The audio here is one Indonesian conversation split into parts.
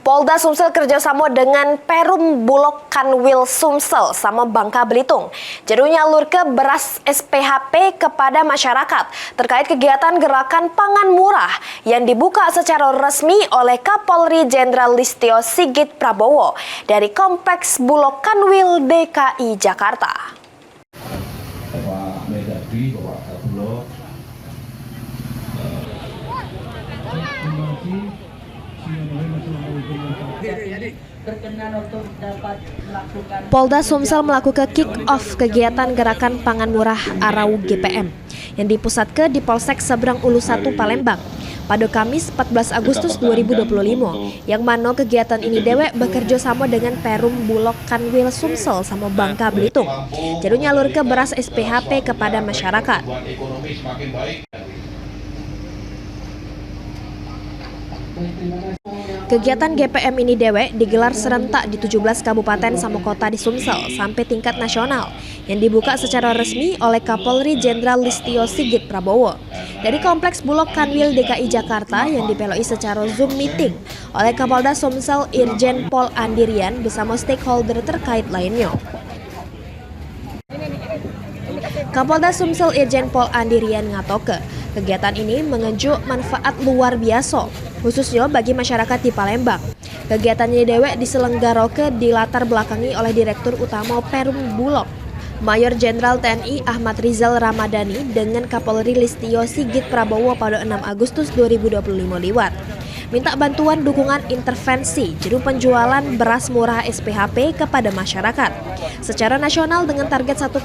Polda Sumsel kerjasama dengan Perum Bulog Kanwil Sumsel sama Bangka Belitung jadi nyalurke beras SPHP kepada masyarakat terkait kegiatan gerakan pangan murah yang dibuka secara resmi oleh Kapolri Jenderal Listio Sigit Prabowo dari Kompleks Bulog Kanwil DKI Jakarta. Bapak Mendagri, Bapak Bulog, Polda Sumsel melakukan kick-off kegiatan gerakan pangan murah Arau GPM yang dipusatkan di Polsek Seberang Ulu 1 Palembang pada Kamis 14 Agustus 2025 yang mana kegiatan ini dewek bekerja sama dengan Perum Bulog Kanwil Sumsel sama Bangka Belitung jadi nyalur ke beras SPHP kepada masyarakat. Kegiatan GPM ini dewek digelar serentak di 17 kabupaten sama kota di Sumsel sampai tingkat nasional yang dibuka secara resmi oleh Kapolri Jenderal Listio Sigit Prabowo dari Kompleks Bulog Kanwil DKI Jakarta yang dipeloi secara Zoom meeting oleh Kapolda Sumsel Irjen Pol Andirian bersama stakeholder terkait lainnya. Kapolda Sumsel Irjen Pol Andirian ngatoke kegiatan ini mengenjuk manfaat luar biasa, khususnya bagi masyarakat di Palembang. Kegiatan ini dewek diselenggarakan di latar belakangi oleh Direktur Utama Perum Bulog, Mayor Jenderal TNI Ahmad Rizal Ramadhani dengan Kapolri Listio Sigit Prabowo pada 6 Agustus 2025 liwat. Minta bantuan dukungan intervensi juru penjualan beras murah SPHP kepada masyarakat secara nasional dengan target 1,3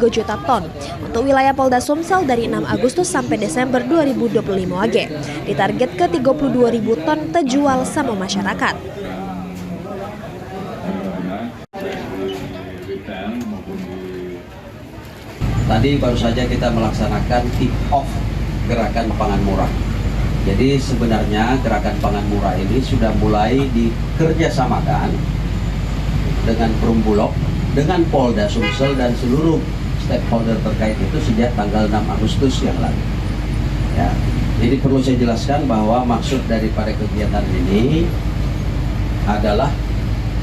juta ton untuk wilayah Polda Sumsel dari 6 Agustus sampai Desember 2025 age. Ditarget ke 32.000 ton terjual sama masyarakat. Tadi baru saja kita melaksanakan kick-off gerakan pangan murah. Jadi sebenarnya gerakan pangan murah ini sudah mulai dikerjasamakan dengan Perum Bulog, dengan Polda Sumsel dan seluruh stakeholder terkait itu sejak tanggal 6 Agustus yang lalu. Ya, jadi perlu saya jelaskan bahwa maksud daripada kegiatan ini adalah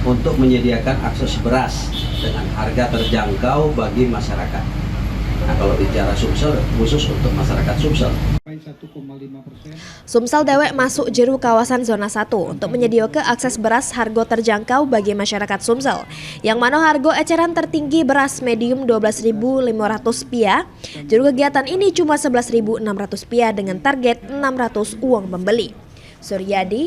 untuk menyediakan akses beras dengan harga terjangkau bagi masyarakat. Nah, kalau bicara Sumsel, khusus untuk masyarakat Sumsel. Sumsel dewek masuk jeru kawasan zona 1 untuk menyediakan akses beras harga terjangkau bagi masyarakat Sumsel. Yang mana harga eceran tertinggi beras medium Rp12.500. Jeru kegiatan ini cuma Rp11.600 dengan target 600 uang pembeli. Suryadi,